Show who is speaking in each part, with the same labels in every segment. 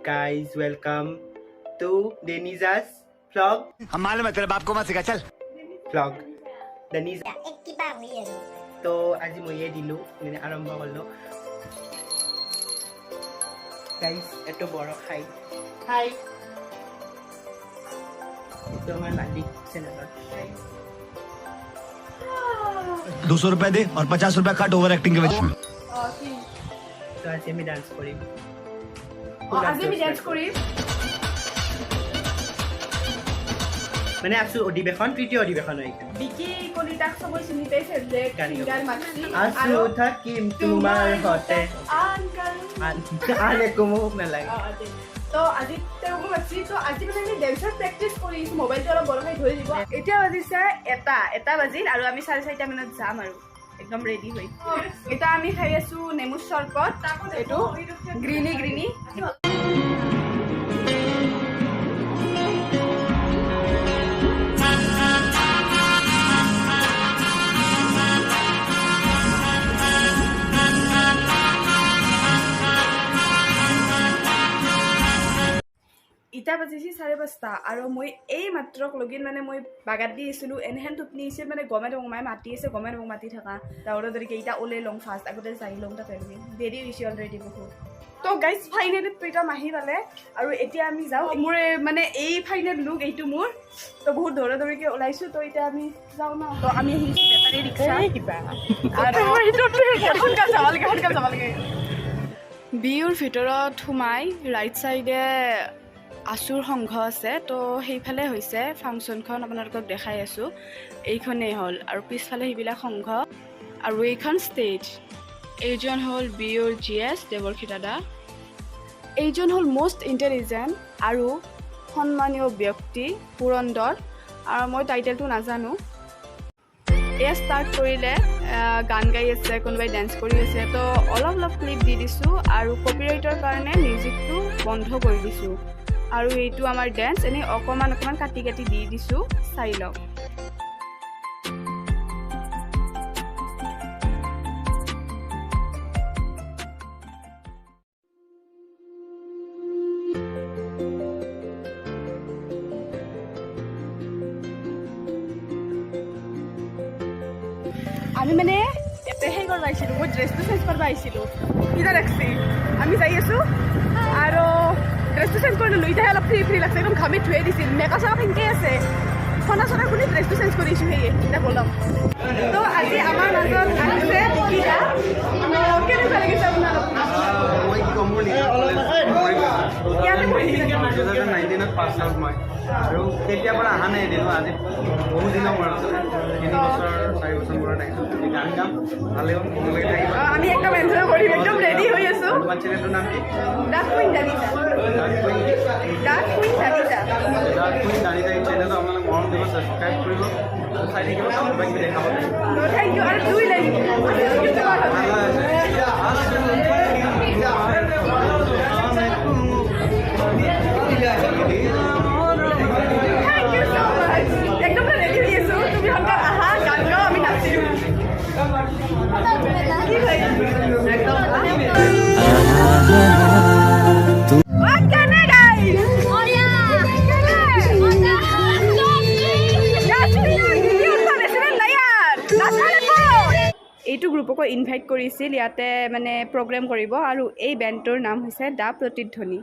Speaker 1: guys, welcome to Daniza's vlog.
Speaker 2: हम मालूम है तेरे बाप को मत सिखा चल
Speaker 1: Vlog. Daniza.
Speaker 3: एक किबा हुई है
Speaker 1: तो आज मैं ये दिलू मैंने आरंभ कर लो. Guys, एटो बड़ा खाई. Hi. तो हमारे मालिक चैनल.
Speaker 2: 200 रुपए दे और 50 रुपए कट ओवर एक्टिंग के वजह से
Speaker 1: तो आज मैं डांस करी.
Speaker 4: आज मैं डांस करी.
Speaker 1: মানে আছো অধিবেশন তৃতীয় অধিবেশন হইছে
Speaker 4: বিকি কলিতাক সবই চিনিতে যে সিঙ্গার মাছি
Speaker 1: আছো থাকিম তোমাৰ হতে আলে কমো না লাগে
Speaker 4: তো আজি তেও মাছি তো আজি মানে আমি ডান্সৰ প্ৰেক্টিস কৰি মোবাইলটো অলপ বড় হৈ ধৰি দিব এতিয়া বাজিছে এটা বাজিল আৰু আমি 4:30 মানত যাম আৰু একদম ৰেডি হৈ এটা আমি খাই আছো নেমু চৰবত এটো গ্ৰীনি ইটা বাজিছি 5:30 আৰু মই এই মাত্ৰক লগিন মানে মই বাগাত দি আছিলো এনহেন টুপনি আছে মানে গমে মাই মাতি আছে গমে মাতি থাকা তাওৰ দৰে ইটা ওলে লং ফাষ্ট আগতে যাই লং তা পেলবি দেৰি হৈছে অলৰেডি বহুত তো গাইস ফাইনালি পেটা মাহি পালে আৰু এতিয়া আমি যাও মোৰ মানে এই ফাইনাল লুক এইটো মোৰ তো বহুত দৌৰাদৌৰিকে ওলাইছো তো এতিয়া আমি যাও না তো আমি আহিছো বেটাৰী ৰিক্সা কিবা আৰু সোনকাল যাবালগে বিউৰ ভিতৰত সোমাই ৰাইট সাইডে আছুৰ সংঘ আছে তো সেইফালে হৈছে ফাংচনখন আপোনালোকক দেখাই আছো এইখনেই হল আৰু পিছফালে হিবিলা সংঘ আৰু এইখন ষ্টেজ এইজন হল বিউৰ জিএস দেৱৰক্ষী দাদা এইজন হল মোষ্ট ইণ্টেলিজেণ্ট আৰু সন্মানীয় ব্যক্তি পুৰন্দৰ আৰু মই টাইটেলটো নাজানো এ ষ্টাৰ্ট কৰিলে গান গাই আছে কোনোবাই ডান্স কৰি আছে তো অলপ ক্লিপ দি দিছোঁ আৰু কপিৰাইটৰ কাৰণে মিউজিকটো বন্ধ কৰি দিছোঁ আৰু এইটো আমাৰ ডান্স এনে অকমান কাটি দি দিছোঁ চাই লওক আমি মানে এতেহে কৰিব আহিছিলোঁ মই ড্ৰেছটো চেঞ্জ কৰিব আহিছিলোঁ কিনা ৰাখছি আমি যাই আছোঁ আৰু ড্ৰেছটো চেঞ্জ কৰি লৈ যাই অলপ ফ্ৰী লাগছে একদম ঘামি ধুই দিছিল মেকআপ চেকআপ সেনেকৈ আছে খনা চনা খুলি ড্ৰেছটো চেঞ্জ কৰিছোঁ সেয়ে এতিয়া বলক তো আজি আমাৰ মাজত আহিছে বিকিদা কেনেকুৱা লাগিছে আপোনালোক
Speaker 1: মই কি কম বুলি
Speaker 4: ইয়াতে পঢ়িছে
Speaker 1: 2019 পাছ আউট মই আৰু তেতিয়াৰ পৰা অহা নাই দিলো আজি বহু দিনৰ মূৰত 3 বছৰ 4 বছৰ মূৰত আহিছোঁ গান গাম ভালেও মনলৈকে থাকিব
Speaker 4: আমি একদম এনজয় কৰিম একদম ৰেডি হৈ আছোঁ
Speaker 1: তোমাৰ চেনেলটোৰ নাম কি
Speaker 4: দানিজা
Speaker 1: এই চেনেলটো আপোনালোকে মৰম দিব ছাবস্ক্ৰাইব কৰিব চাই থাকিব কিবা কিবি দেখাব
Speaker 4: থেংক ইউ আৰু দুই লাইন একদম ৰেডি হৈ আছোঁ তুমি সোনকালে আহা গান গাওঁ আমি নাচিম কি হয় একদম এইটো গ্ৰুপক ইনভাইট কৰিছিল ইয়াতে মানে প্ৰগ্ৰেম কৰিব আৰু এই বেণ্ডটোৰ নাম হৈছে দা প্ৰতিধ্বনি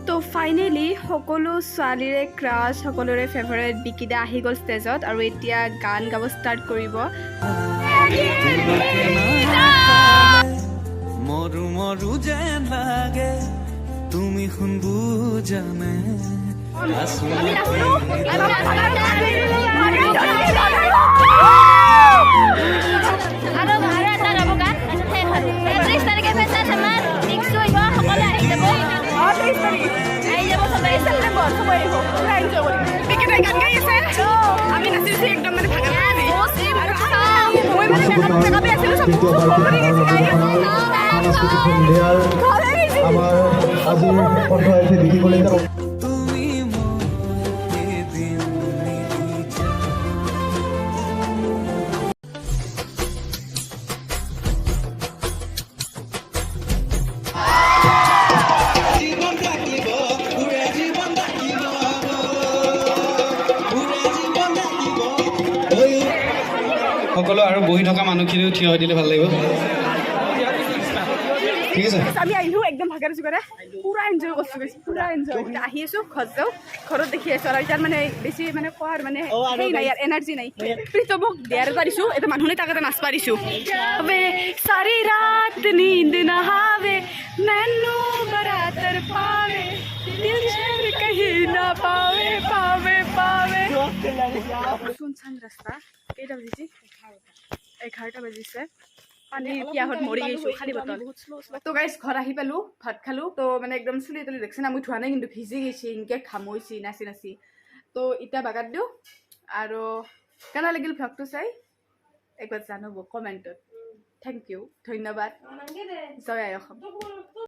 Speaker 4: তো ফাইনেলি সকলো ছোৱালীৰে ক্ৰাছ সকলোৰে ফেভাৰেট বিকিদা আহি গ'ল ষ্টেজত আৰু এতিয়া গান গাব ষ্টাৰ্ট কৰিব
Speaker 5: মরু যেন লাগে তুমি শুনবু জানে
Speaker 4: আমি নাচিছি একদম মানে ভাগা
Speaker 6: সাংস্কৃতিক সন্ধিয়াৰ
Speaker 3: আমাৰ আজি কণ্ঠ আহিছে বিকি কলিতা
Speaker 5: তুমি মোৰ এদিন মিলি যা
Speaker 1: সকলো আৰু বহি থকা মানুহখিনিও থিয় হৈ দিলে ভাল লাগিব ঠিক আছে
Speaker 4: আমি আহিলোঁ একদম ভাগাৰে জোগাৰে পুৰা এনজয় কৰিছোঁ পুৰা এনজয় আহি আছোঁ ঘৰত যাওঁ ঘৰত দেখি আছোঁ আৰু এতিয়া মানে বেছি মানে খোৱাৰ মানে সেই নাই ইয়াৰ এনাৰ্জি নাই প্ৰীতমক দিয়াৰ এটা দিছোঁ এটা মানুহে তাক এটা নাচ পাৰিছোঁ বে সাৰি ৰাত নীন্দ নহাৱে মেনু বৰাতৰ পাৱে দিল চেৰ কহি না পাৱে পাৱে পাৱে শুনচান ৰাস্তা কেইটা বাজিছে 11টা বাজিছে পানী পিয়াহত মৰি গৈছোঁ খালী বটল তো গাইজ ঘৰ আহি পালোঁ ভাত খালোঁ তো মানে একদম চুলি তুলি দেখছে না মই ধোৱা নাই কিন্তু ভিজি গৈছে এনেকৈ ঘামৈছি নাচি নাচি তো এতিয়া বাগাত দিওঁ আৰু কেনে লাগিল ভ্লগটো চাই একবাৰ জানাব কমেণ্টত থেংক ইউ ধন্যবাদ জয় আই অসম